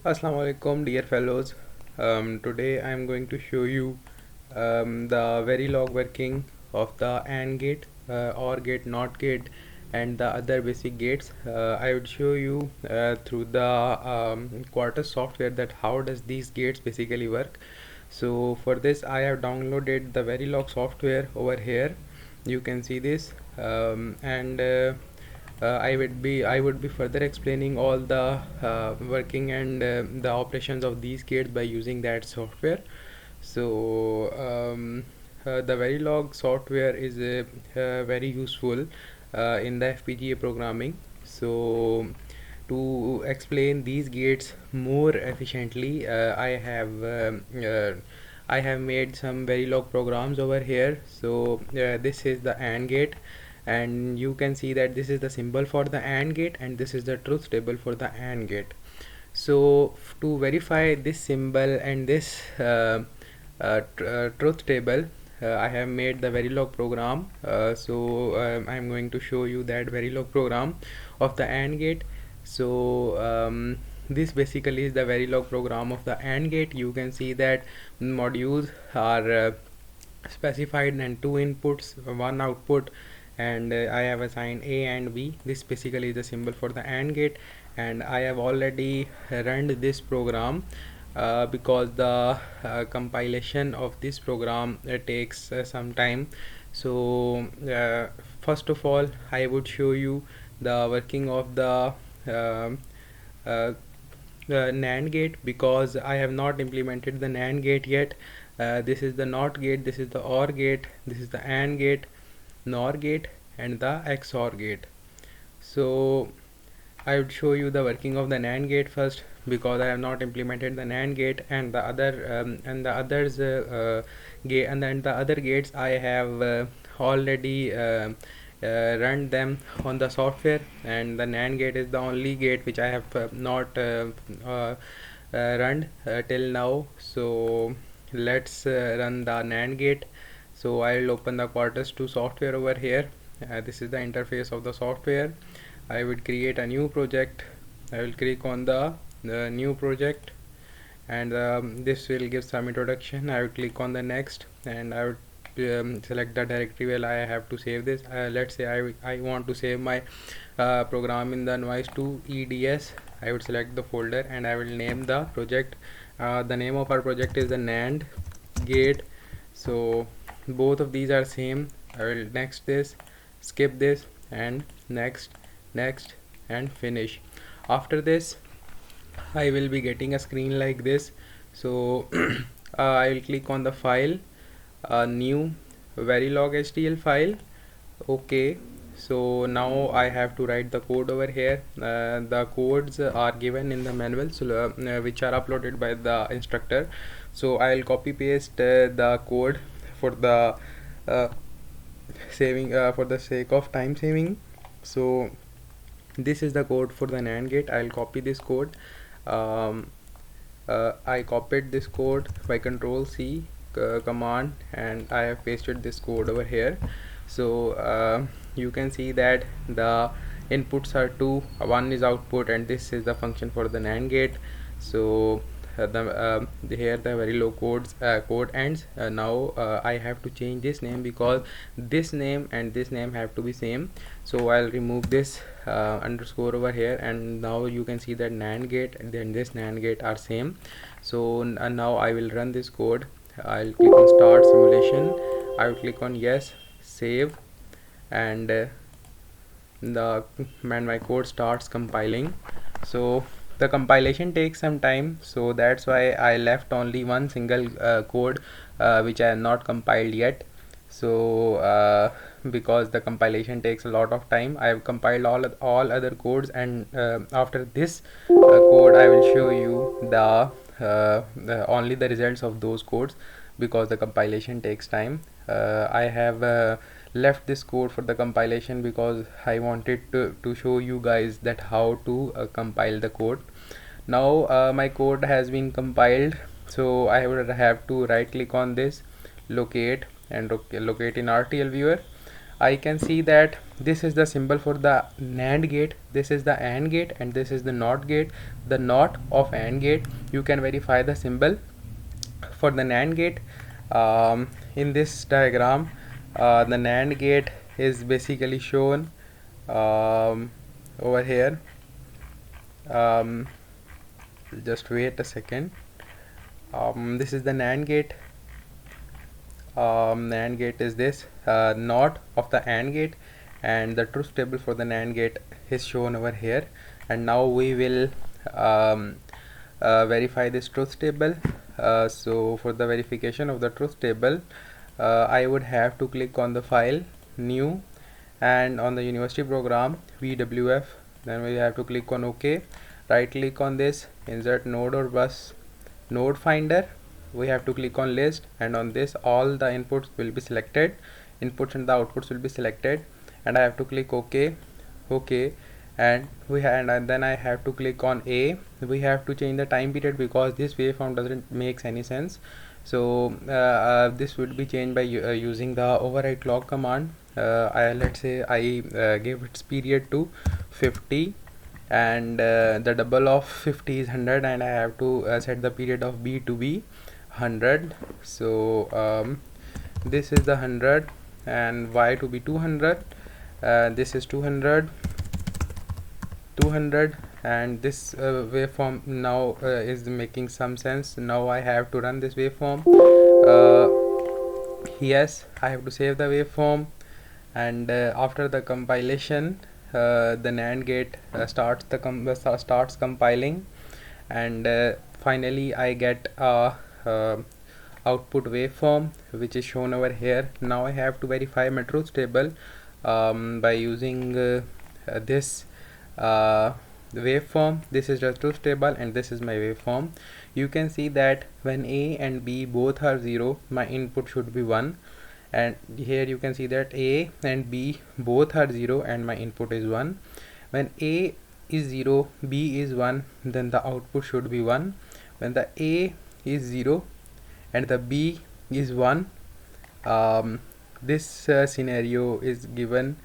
Assalamu alaikum, dear fellows. Today I am going to show you the Verilog working of the AND gate, OR gate, NOT gate, and the other basic gates. I would show you through the Quartus software that how does these gates basically work. So for this I have downloaded the Verilog software over here. You can see this, and I would be further explaining all the working and the operations of these gates by using that software. So the Verilog software is very useful in the FPGA programming. So to explain these gates more efficiently, I have made some Verilog programs over here. So this is the AND gate, and you can see that this is the symbol for the AND gate and this is the truth table for the AND gate. So to verify this symbol and this truth table, I have made the Verilog program. I am going to show you that Verilog program of the AND gate. This basically is the Verilog program of the AND gate. You can see that modules are specified and two inputs, one output, and I have assigned A and B. This basically is the symbol for the AND gate, and I have already run this program because the compilation of this program takes some time. First of all, I would show you the working of the um NAND gate, because I have not implemented the NAND gate yet. This is the NOT gate, this is the OR gate, this is the AND gate, NOR gate, and the XOR gate. So I would show you the working of the NAND gate first, because I have not implemented the NAND gate, and the other gates I have already run them on the software, and the NAND gate is the only gate which I have not run till now. So let's run the NAND gate. So I will open the Quartus 2 software over here. This is the interface of the software. I would create a new project. I will click on the new project, and this will give some introduction. I would click on the next, and I would select the directory where I have to save this. Let's say I want to save my program in the Noise2 EDS. I would select the folder and I will name the project. The name of our project is the NAND gate. So both of these are same. I will next this, skip this, and next, next, and finish. After this I will be getting a screen like this. So I will click on the file, new Verilog HTML file. Okay, so now I have to write the code over here. The codes are given in the manual, which are uploaded by the instructor. So I'll copy paste the code for the saving for the sake of time saving. So this is the code for the NAND gate. I'll copy this code. I copied this code by Control C command, and I have pasted this code over here. So you can see that the inputs are two, one is output, and this is the function for the NAND gate. So here the Verilog code ends. Now I have to change this name, because this name and this name have to be same. So I'll remove this underscore over here, and now you can see that NAND gate and then this NAND gate are same. So now I will run this code. I'll click on start simulation. I will click on yes, save, and my code starts compiling. So the compilation takes some time, so that's why I left only one single code which I have not compiled yet. So because the compilation takes a lot of time, I have compiled all other codes, and after this code I will show you only the results of those codes, because the compilation takes time. I have left this code for the compilation because I wanted to show you guys that how to compile the code. Now my code has been compiled, so I would have to right click on this, locate, and locate in RTL viewer. I can see that this is the symbol for the NAND gate, this is the AND gate, and this is the NOT gate. The NOT of AND gate, you can verify the symbol for the NAND gate. In this diagram, the NAND gate is basically shown over here. Just wait a second. This is the NAND gate. NAND gate is this NOT of the AND gate, and the truth table for the NAND gate is shown over here. And now we will verify this truth table. So for the verification of the truth table, I would have to click on the file, new, and on the university program VWF. Then we have to click on OK. Right click on this, insert node or bus node finder. We have to click on list, and on this all the inputs will be selected, inputs and the outputs will be selected, and I have to click OK. And then I have to click on A. We have to change the time period because this waveform doesn't makes any sense. So this would be changed by using the override clock command. Let's say I give its period to 50, and the double of 50 is 100, and I have to set the period of B to be 100. So this is the 100, and Y to be 200. This is 200, and this waveform now is making some sense. Now I have to run this waveform. Yes, I have to save the waveform, and after the compilation, the NAND gate starts compiling, and finally I get a output waveform which is shown over here. Now I have to verify my truth table by using this waveform. This is the truth table, and this is my waveform. You can see that when A and B both are 0, my input should be 1, and here you can see that A and B both are 0 and my input is 1. When A is 0, B is 1, then the output should be 1. When the A is 0 and the B is 1, this scenario is given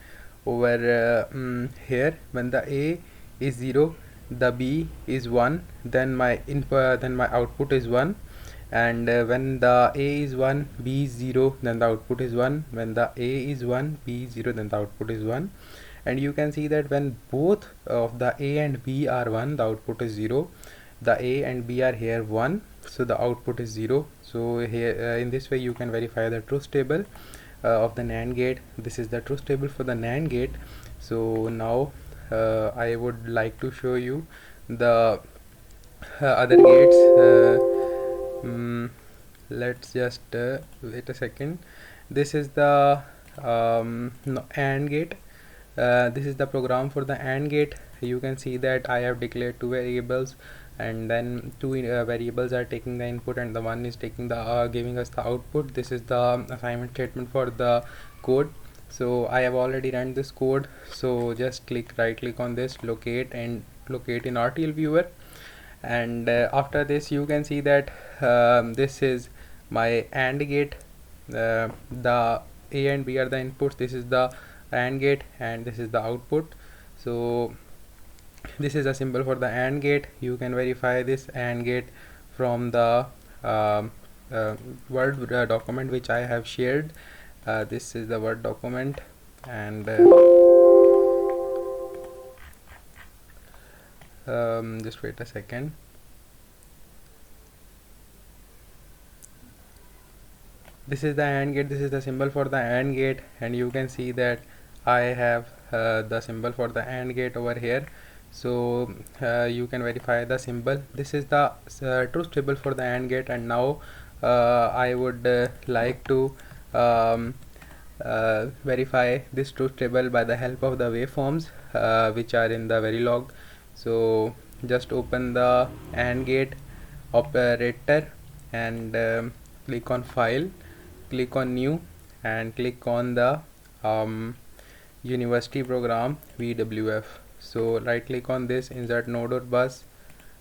over here. When the A is 0, the B is 1, then my output is 1. And when the A is 1, B is 0, then the output is 1. When the A is 1, B is 0, then the output is 1. And you can see that when both of the A and B are 1, the output is 0. The A and B are here 1, so the output is 0. So here in this way you can verify the truth table of the NAND gate. This is the truth table for the NAND gate. So now I would like to show you the other gates. Let's just wait a second. This is the AND gate. This is the program for the AND gate. You can see that I have declared two variables, and then two variables are taking the input, and the one is taking the giving us the output. This is the assignment statement for the code. So I have already run this code, so just right click on this, locate, and locate in RTL viewer. And after this you can see that this is my AND gate. The A and B are the inputs, this is the AND gate, and this is the output. So this is a symbol for the AND gate. You can verify this AND gate from the Word document which I have shared. This is the Word document, and just wait a second. This is the AND gate, this is the symbol for the AND gate, and you can see that I have the symbol for the AND gate over here. So you can verify the symbol. This is the truth table for the AND gate, and now I would like to verify this truth table by the help of the waveforms which are in the Verilog. So just open the AND gate operator, and click on file, click on new, and click on the university program VWF. So right click on this, insert node or bus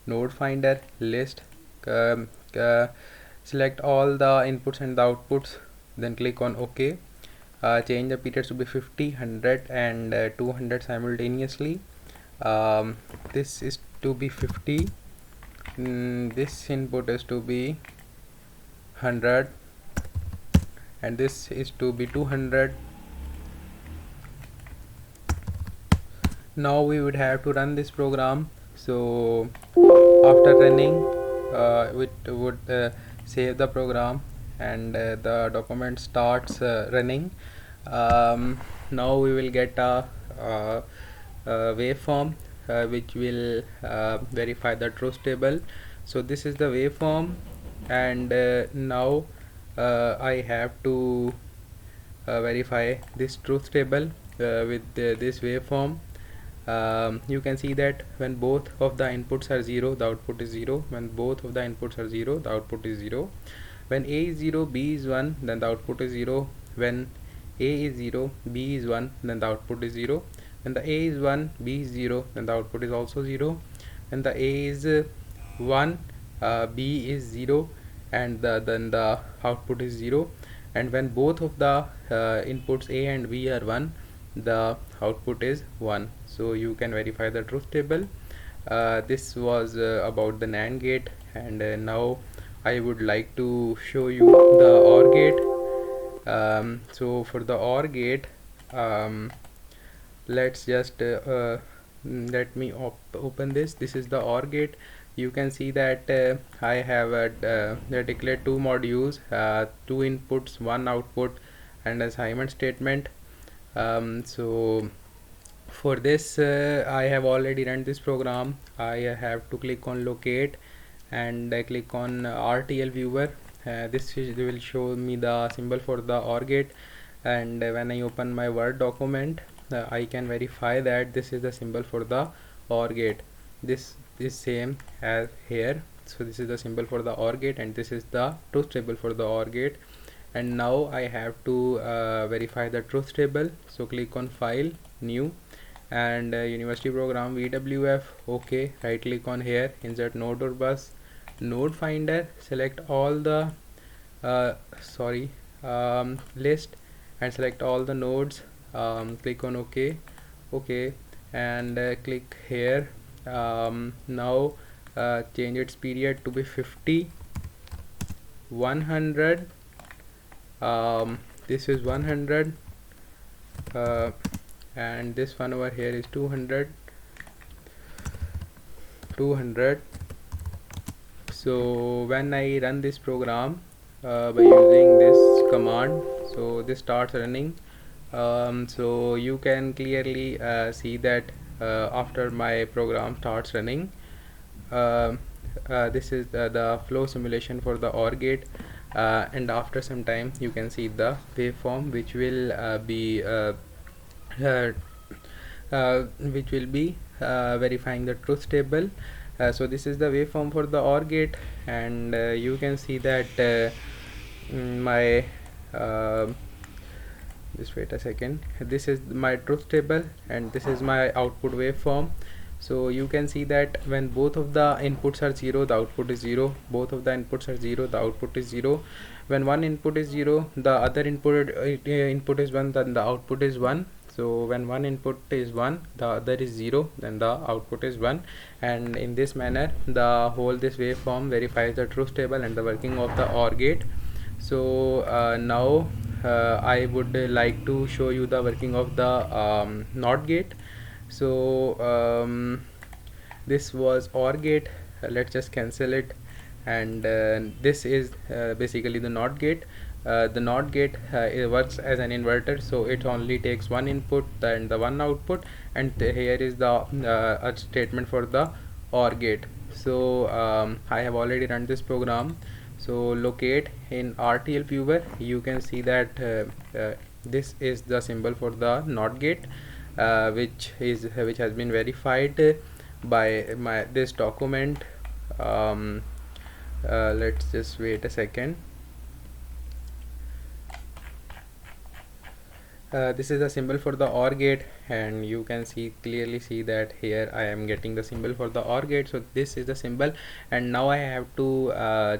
node finder, list, select all the inputs and the outputs, then click on OK. change the periods to be 50, 100 and 200 simultaneously. This is to be 50. This input is to be 100 and this is to be 200. Now we would have to run this program. So after running, it would save the program and the document starts running. Now we will get a waveform which will verify the truth table. So this is the waveform, and now I have to verify this truth table with this waveform. You can see that when both of the inputs are 0, the output is 0. When both of the inputs are 0, the output is 0. When A is 0, B is 1, then the output is 0. When A is 0, B is 1, then the output is 0. When the A is 1, B is 0, then the output is also 0. When the A is 1, B is 0, and then the output is 0. And when both of the inputs A and B are 1, the output is 1. So you can verify the truth table. This was about the NAND gate, and now I would like to show you the OR gate. So for the OR gate, let's just let me open this. This is the OR gate. You can see that I have declared two modules, two inputs, one output, and assignment statement. So for this I have already run this program. I have to click on locate and click on RTL viewer. This will show me the symbol for the OR gate, and when I open my Word document, I can verify that this is the symbol for the OR gate. This is same as here. So this is the symbol for the OR gate, and this is the truth table for the OR gate. And now I have to verify the truth table. So click on file, new, and university program VWF. OK, right click on here, insert node or bus, node finder, select all the list and select all the nodes. Click on OK, and click here. Now change its period to be 50, 100. This is 100, and this one over here is 200. So when I run this program by using this command, so this starts running. So you can clearly see that after my program starts running, this is the flow simulation for the OR gate, and after some time you can see the waveform which will be verifying the truth table. So this is the waveform for the OR gate, and you can see that my just wait a second. This is my truth table and this is my output waveform. So you can see that when both of the inputs are 0, the output is 0. Both of the inputs are 0, the output is 0. When one input is 0, the other input is 1, then the output is 1. So when one input is 1, the other is 0, then the output is 1. And in this manner, this waveform verifies the truth table and the working of the OR gate. So now I would like to show you the working of the NOT gate. So this was OR gate. Let's just cancel it, and this is basically the NOT gate. The NOT gate it works as an inverter, so it only takes one input and the one output, and here is the statement for the OR gate. So I have already run this program. So locate in RTL viewer, you can see that this is the symbol for the NOT gate, which has been verified by this document. Let's just wait a second. This is the symbol for the OR gate, and you can clearly see that here I am getting the symbol for the OR gate. So this is the symbol, and now I have to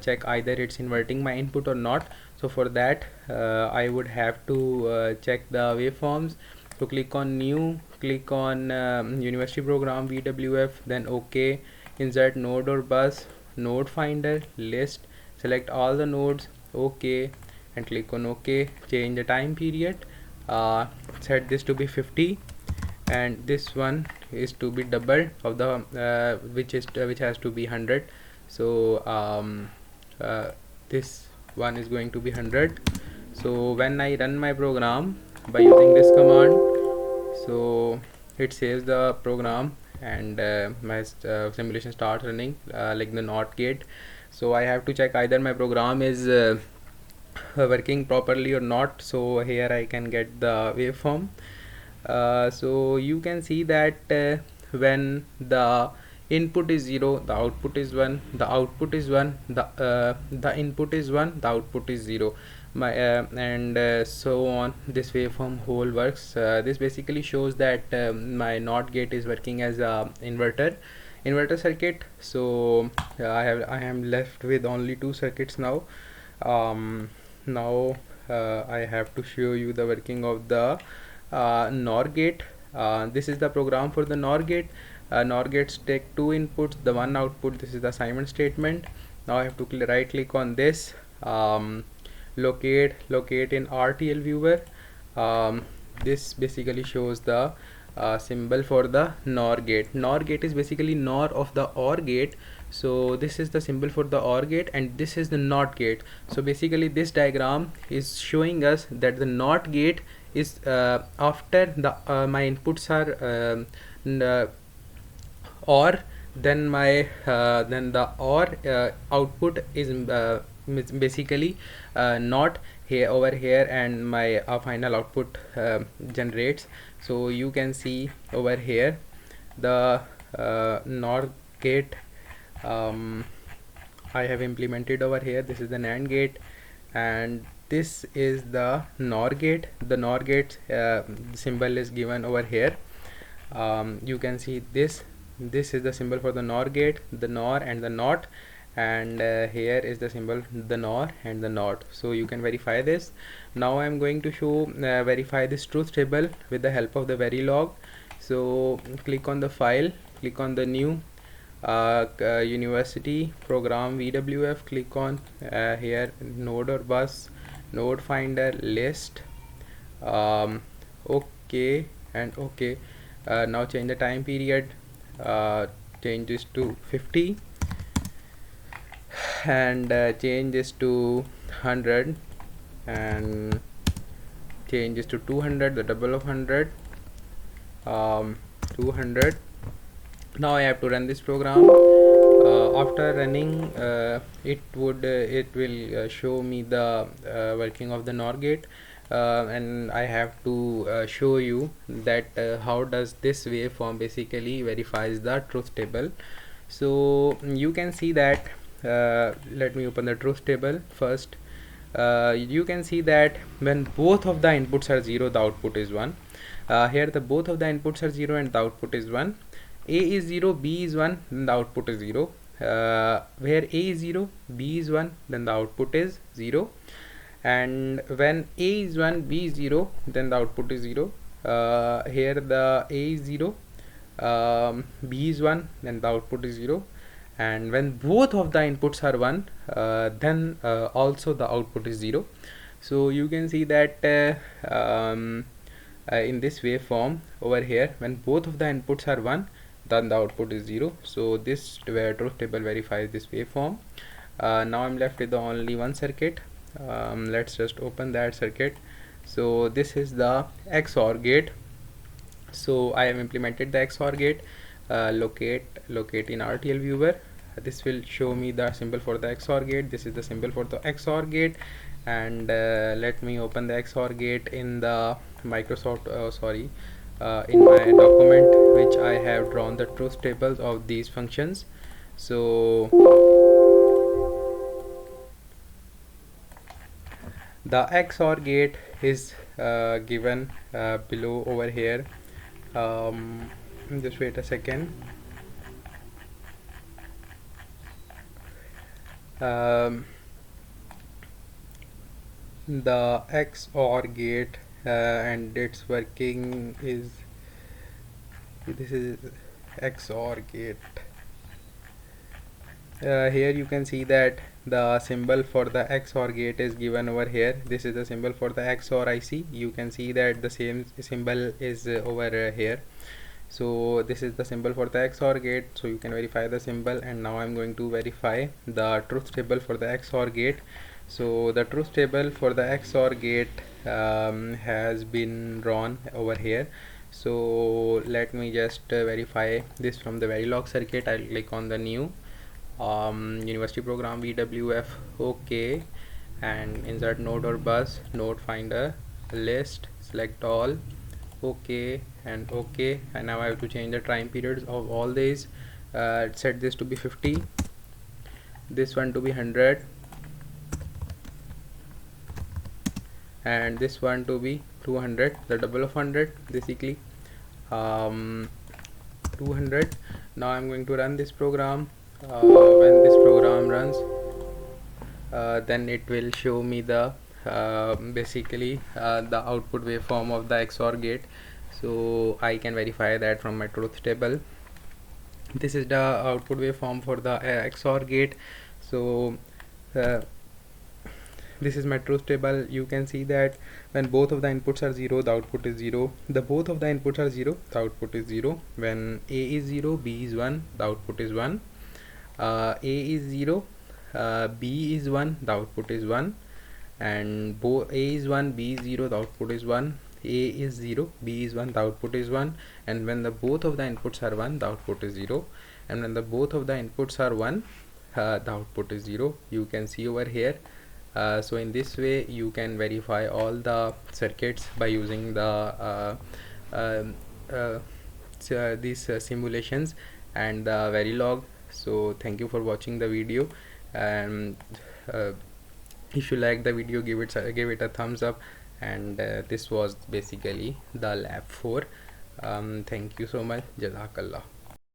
check either it's inverting my input or not. So for that I would have to check the waveforms. So click on new, click on university program VWF, then OK, insert node or bus, node finder, list, select all the nodes, OK, and click on OK. Change the time period, set this to be 50, and this one is to be double of the which has to be 100. So this one is going to be 100. So when I run my program by using this command, so it saves the program, and my simulation starts running like the NOT gate. So I have to check either my program is working properly or not. So here I can get the waveform. So you can see that when the input is 0, the output is 1, the output is 1, the input is 1, the output is 0, and so on. This waveform whole works. This basically shows that my NOT gate is working as a inverter circuit. So I am left with only 2 circuits now. Now I have to show you the working of the NOR gate. This is the program for the NOR gate. NOR gates take 2 inputs, the 1 output. This is the assignment statement. Now I have to right click on this, locate in RTL viewer. This basically shows the symbol for the NOR gate. NOR gate is basically NOR of the OR gate. So this is the symbol for the OR gate, and this is the NOT gate. So basically this diagram is showing us that the NOT gate is after the my inputs are OR, then my then the OR output is basically not here over here, and my final output generates. So you can see over here the NOR gate I have implemented over here. This is the NAND gate, and this is the NOR gate. The NOR gate symbol is given over here. You can see this is the symbol for the NOR gate, the NOR and the NOT, and here is the symbol, the NOR and the NOT. So you can verify this. Now I am going to show verify this truth table with the help of the Verilog. So click on the file, click on the new university program VWF, click on here node or bus, node finder, list, OK and OK. Now change the time period, change this to 50, and change this to 100, and change this to 200, the double of 100, 200. Now I have to run this program. After running, it will show me the working of the NOR gate, and I have to show you that how does this waveform basically verifies the truth table. So you can see that let me open the truth table first. You can see that when both of the inputs are 0, the output is 1. Here the both of the inputs are 0 and the output is 1. A is 0, B is 1, then the output is 0. Where A is 0, B is 1, then the output is 0. And when A is 1, B is 0, then the output is 0. Here the A is 0, B is 1, then the output is 0. And when both of the inputs are 1, then also the output is 0. So you can see that in this waveform over here, when both of the inputs are 1, then the output is 0. So this truth table verifies this waveform. Now I'm left with only one circuit. Let's just open that circuit. So this is the XOR gate. So I have implemented the XOR gate. Locate in RTL viewer. This will show me the symbol for the XOR gate. This is the symbol for the XOR gate, and let me open the XOR gate in the Microsoft in my document, which I have drawn the truth tables of these functions. So the XOR gate is given below over here. Just wait a second. the XOR gate, and its working is, this is XOR gate. Here you can see that the symbol for the XOR gate is given over here. This is the symbol for the XOR IC. You can see that the same symbol is over here. So this is the symbol for the XOR gate, so you can verify the symbol. And now I'm going to verify the truth table for the XOR gate. So the truth table for the XOR gate has been drawn over here. So let me just verify this from the Verilog circuit. I'll click on the new university program VWF, OK, and insert node or bus, node finder, list, select all, OK and OK. And now I have to change the time periods of all these. Set this to be 50, this one to be 100, and this one to be 200, the double of 100, basically 200. Now I'm going to run this program. When this program runs, then it will show me the basically the output waveform of the XOR gate, so I can verify that from my truth table. This is the output waveform for the XOR gate. So this is my truth table. You can see that when both of the inputs are 0, the output is 0. The both of the inputs are 0, the output is 0. When A is 0, B is 1, the output is 1. A is 0, B is 1, the output is 1. And both A is 1, B is 0, the output is 1. A is 0, B is 1, the output is 1. And when the both of the inputs are 1, the output is 0. And when the both of the inputs are 1, the output is 0. You can see over here. So in this way you can verify all the circuits by using the these simulations and the Verilog. So thank you for watching the video, and if you like the video, give it a thumbs up. And this was basically the lab 4. Thank you so much. Jazakallah.